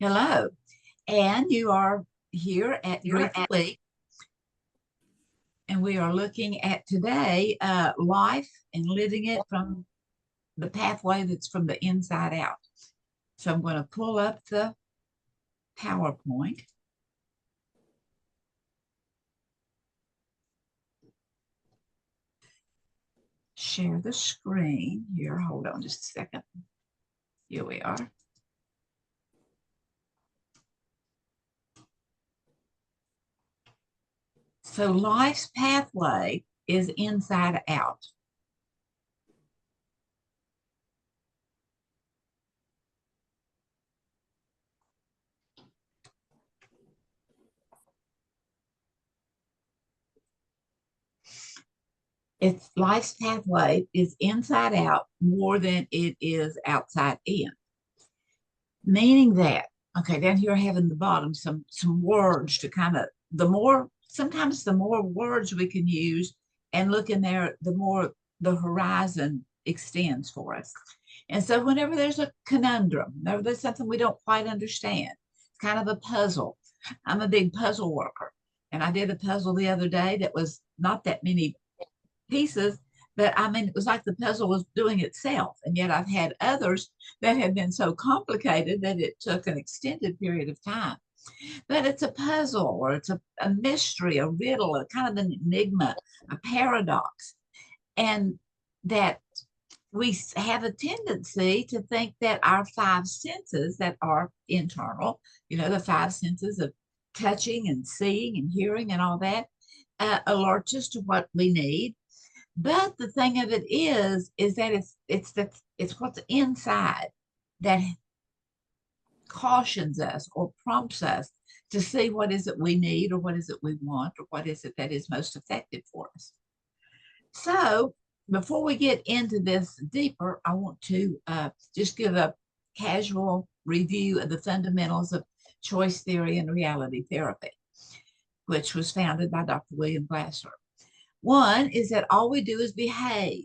Hello, and you are here at You're Brief at Week, and we are looking at today life and living it from the pathway that's from the inside out. So I'm going to pull up the PowerPoint, share the screen here. Hold on just a second. Here we are. So life's pathway is inside out. It's life's pathway is inside out more than it is outside in. Meaning that, okay, down here I have in the bottom some words to kind of the more sometimes the more words we can use and look in there, the more the horizon extends for us. And so whenever there's a conundrum, whenever there's something we don't quite understand, it's kind of a puzzle. I'm a big puzzle worker. And I did a puzzle the other day that was not that many pieces, but I mean, it was like the puzzle was doing itself. And yet I've had others that have been so complicated that it took an extended period of time. But it's a puzzle or it's a mystery, a riddle, a kind of an enigma, a paradox. And that we have a tendency to think that our five senses that are internal, the five senses of touching and seeing and hearing and all that, alert us to what we need. But the thing of it is that it's what's inside that cautions us or prompts us to see what is it we need or what is it we want or what is it that is most effective for us. So before we get into this deeper, I want to just give a casual review of the fundamentals of choice theory and reality therapy, which was founded by Dr. William Glasser. One is that all we do is behave.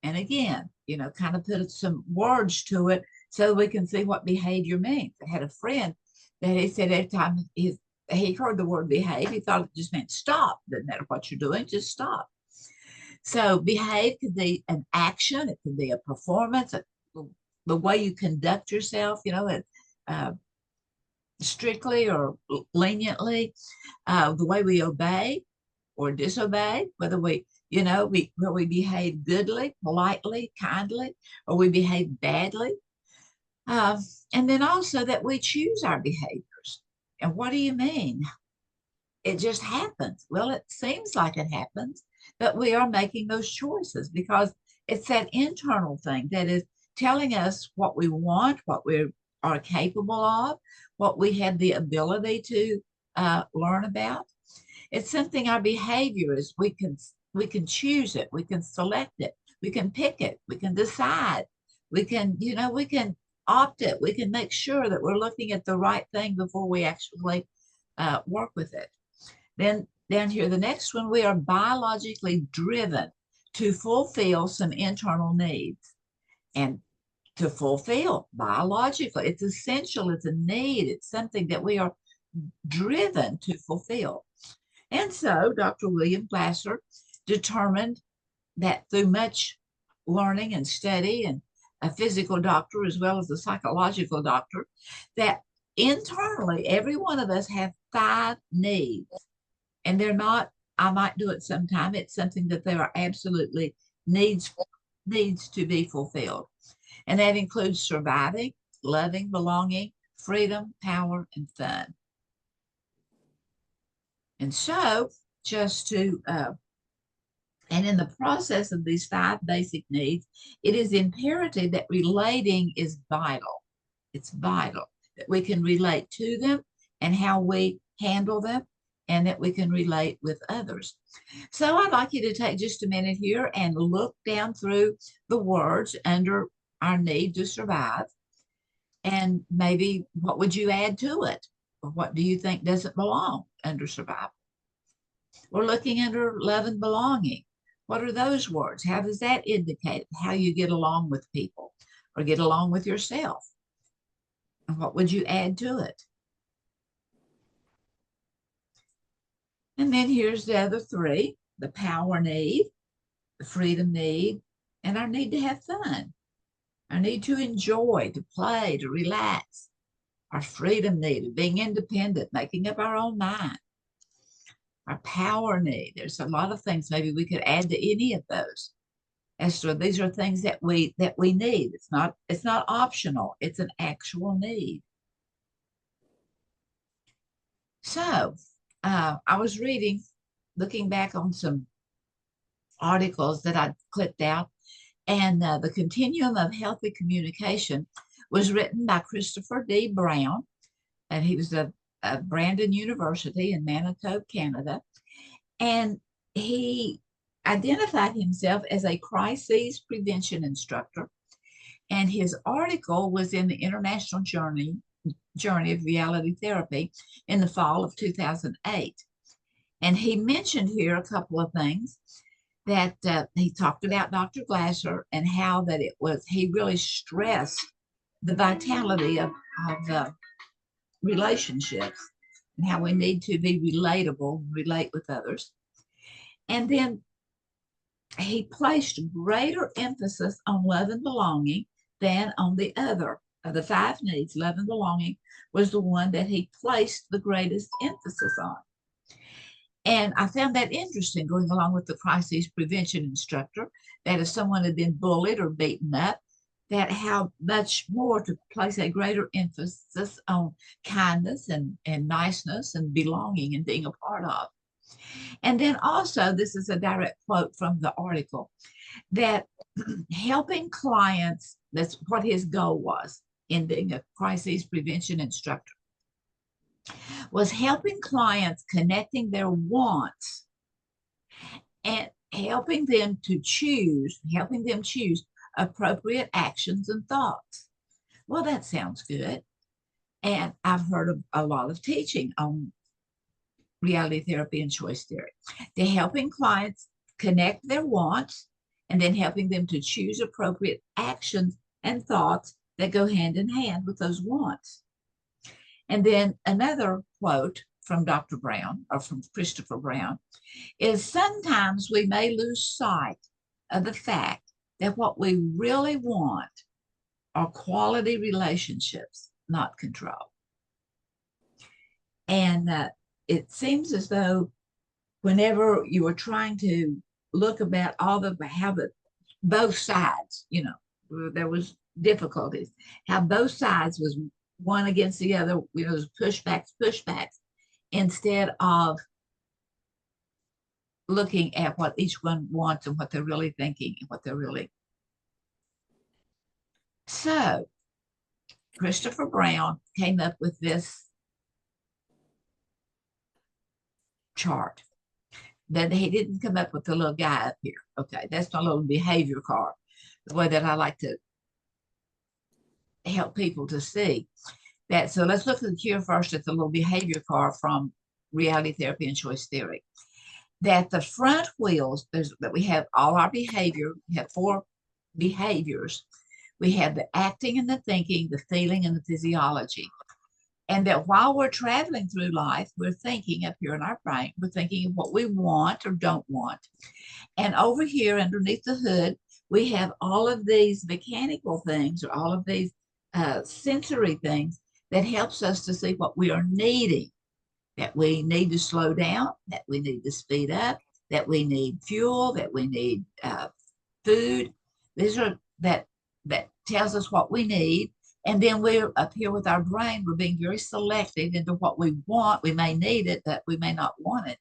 And again, kind of put some words to it so we can see what behavior means. I had a friend that he said every time he heard the word behave, he thought it just meant stop. Doesn't matter what you're doing, just stop. So behave could be an action, it could be a performance, the way you conduct yourself, uh, strictly or leniently, the way we obey or disobey, whether where we behave goodly, politely, kindly, or we behave badly. Uh, and then also that we choose our behaviors. And what do you mean? It just happens. Well, it seems like it happens, but we are making those choices because it's that internal thing that is telling us what we want, what we are capable of, what we have the ability to learn about. It's something our behavior is. We can choose it, we can select it, we can pick it, we can decide, we can opt it, we can make sure that we're looking at the right thing before we actually work with it. Then down here, the next one, we are biologically driven to fulfill some internal needs. And to fulfill biologically, it's essential, it's a need, it's something that we are driven to fulfill. And so Dr. William Glasser determined that through much learning and study and a physical doctor as well as a psychological doctor, that internally every one of us have five needs. And they're not, I might do it sometime. It's something that they are absolutely needs to be fulfilled. And that includes surviving, loving, belonging, freedom, power, and fun. And so, just to, and in the process of these five basic needs, it is imperative that relating is vital. It's vital that we can relate to them and how we handle them and that we can relate with others. So I'd like you to take just a minute here and look down through the words under our need to survive and maybe what would you add to it? Or what do you think doesn't belong under survival? We're looking under love and belonging. What are those words? How does that indicate how you get along with people or get along with yourself? What would you add to it? And then here's the other three: the power need, the freedom need, and our need to have fun, our need to enjoy, to play, to relax, our freedom need of being independent, making up our own mind, our power need. There's a lot of things maybe we could add to any of those. As to these are things that we need. It's not optional. It's an actual need. So I was reading, looking back on some articles that I clicked out, and the Continuum of Healthy Communication was written by Christopher D. Brown, and he was a Brandon University in Manitoba, Canada, and he identified himself as a crisis prevention instructor. And his article was in the International Journey of Reality Therapy in the fall of 2008. And he mentioned here a couple of things that he talked about Dr. Glasser and how that it was, he really stressed the vitality of relationships and how we need to be relatable, relate with others. And then he placed greater emphasis on love and belonging than on the other. Of the five needs, love and belonging was the one that he placed the greatest emphasis on. And I found that interesting, going along with the crisis prevention instructor, that if someone had been bullied or beaten up, that how much more to place a greater emphasis on kindness and niceness and belonging and being a part of. And then also, this is a direct quote from the article, that helping clients, that's what his goal was in being a crisis prevention instructor, was helping clients connecting their wants and helping them choose appropriate actions and thoughts. Well, that sounds good. And I've heard of a lot of teaching on reality therapy and choice theory. They're helping clients connect their wants and then helping them to choose appropriate actions and thoughts that go hand in hand with those wants. And then another quote from Dr. Brown, or from Christopher Brown, is sometimes we may lose sight of the fact that what we really want are quality relationships, not control. And it seems as though whenever you are trying to look about all the how the both sides, there was difficulties, how both sides was one against the other, pushbacks, instead of looking at what each one wants and what they're really thinking and what they're really. So Christopher Brown came up with this chart. That he didn't come up with the little guy up here. Okay, that's my little behavior card, the way that I like to help people to see that. So let's look at here first at the little behavior card from reality therapy and choice theory. That the front wheels, that we have all our behavior, we have four behaviors. We have the acting and the thinking, the feeling and the physiology. And that while we're traveling through life, we're thinking up here in our brain, we're thinking of what we want or don't want. And over here underneath the hood, we have all of these mechanical things, or all of these sensory things that helps us to see what we are needing, that we need to slow down, that we need to speed up, that we need fuel, that we need food. These are that tells us what we need. And then we're up here with our brain, we're being very selective into what we want. We may need it, but we may not want it.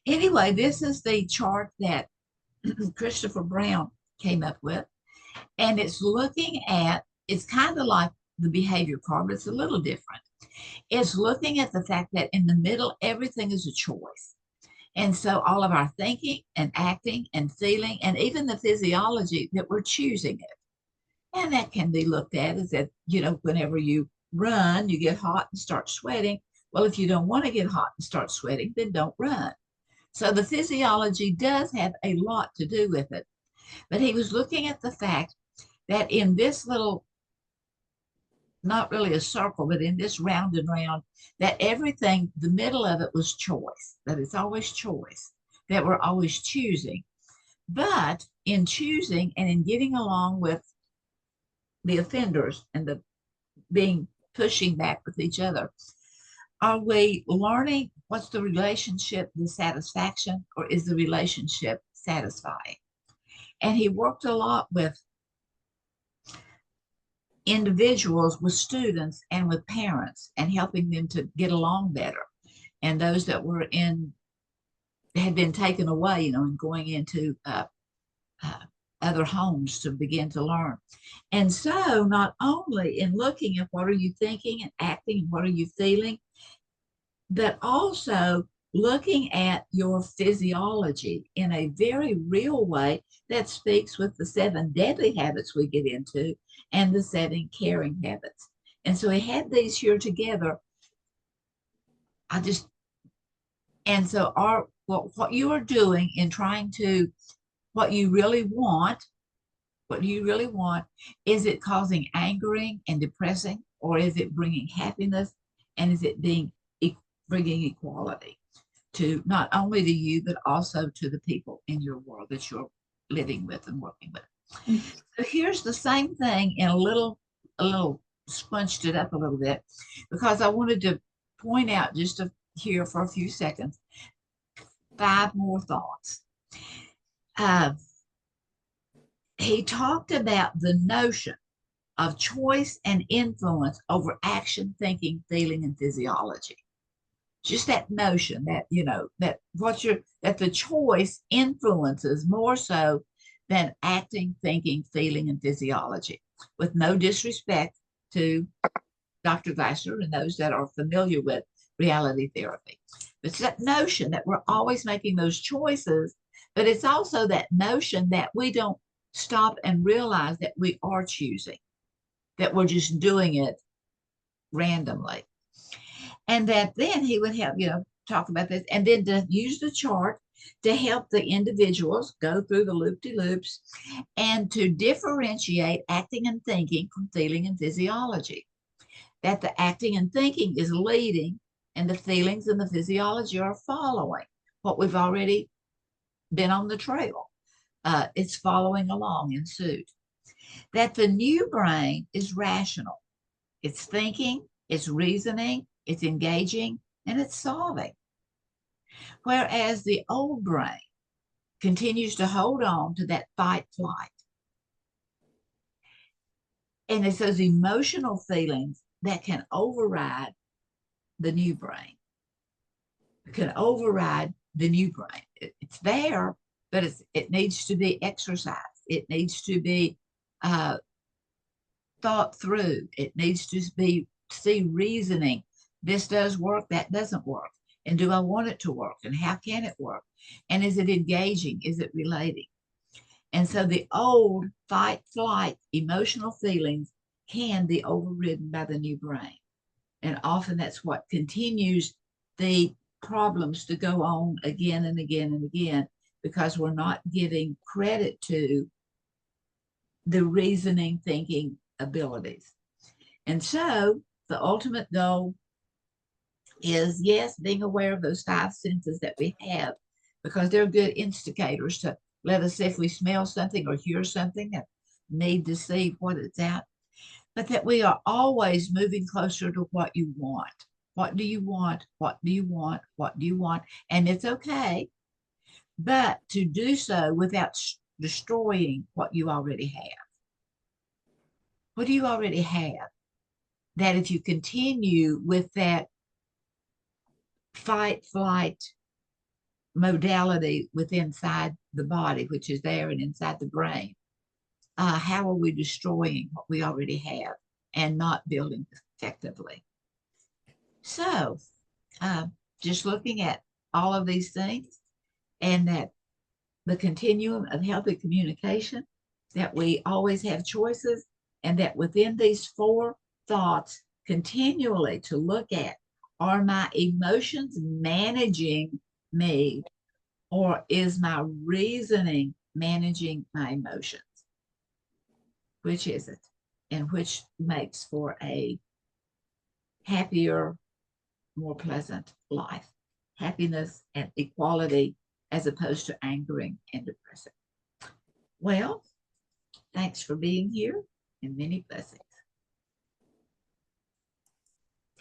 Anyway, this is the chart that Christopher Brown came up with. And it's kind of like the behavior card, but it's a little different. It's looking at the fact that in the middle, everything is a choice. And so all of our thinking and acting and feeling and even the physiology, that we're choosing it. And that can be looked at as that, whenever you run, you get hot and start sweating. Well, if you don't want to get hot and start sweating, then don't run. So the physiology does have a lot to do with it. But he was looking at the fact that in this little not really a circle, but in this round and round, that everything, the middle of it was choice, that it's always choice, that we're always choosing. But in choosing and in getting along with the offenders and the being pushing back with each other, are we learning what's the relationship, the satisfaction, or is the relationship satisfying? And he worked a lot with individuals, with students, and with parents, and helping them to get along better. And those that were in, had been taken away, and going into uh, other homes to begin to learn. And so, not only in looking at what are you thinking and acting and what are you feeling, but also looking at your physiology in a very real way that speaks with the 7 deadly habits we get into and the 7 caring habits. And so we had these here together. I just, and so what you are doing in trying to, what you really want, what do you really want? Is it causing angering and depressing, or is it bringing happiness? And is it bringing equality to not only to you, but also to the people in your world that you're living with and working with? Mm-hmm. So here's the same thing in a little sponged it up a little bit, because I wanted to point out just here for a few seconds 5 more thoughts. He talked about the notion of choice and influence over action, thinking, feeling, and physiology. Just that notion that, that that the choice influences more so than acting, thinking, feeling, and physiology. With no disrespect to Dr. Glasser and those that are familiar with reality therapy. It's that notion that we're always making those choices, but it's also that notion that we don't stop and realize that we are choosing, that we're just doing it randomly. And that then he would help, talk about this, and then to use the chart to help the individuals go through the loop-de-loops and to differentiate acting and thinking from feeling and physiology. That the acting and thinking is leading and the feelings and the physiology are following what we've already been on the trail. It's following along in suit. That the new brain is rational. It's thinking, it's reasoning, it's engaging, and it's solving. Whereas the old brain continues to hold on to that fight flight. And it's those emotional feelings that can override the new brain. It can override the new brain. It's there, but it needs to be exercised. It needs to be thought through. It needs to be reasoning. This does work, that doesn't work. And do I want it to work? And how can it work? And is it engaging? Is it relating? And so the old fight, flight, emotional feelings can be overridden by the new brain. And often that's what continues the problems to go on again and again and again, because we're not giving credit to the reasoning, thinking abilities. And so the ultimate goal is, yes, being aware of those 5 senses that we have, because they're good instigators to let us see if we smell something or hear something that need to see what it's at, but that we are always moving closer to what you want. What do you want? What do you want? What do you want? And it's okay, but to do so without destroying what you already have. What do you already have? That if you continue with that fight, flight modality within inside the body, which is there and inside the brain, how are we destroying what we already have and not building effectively? So just looking at all of these things, and that the continuum of healthy communication, that we always have choices, and that within these 4 thoughts, continually to look at, are my emotions managing me, or is my reasoning managing my emotions? Which is it? and which makes for a happier, more pleasant life. Happiness and equality as opposed to angering and depressing. Well, thanks for being here and many blessings.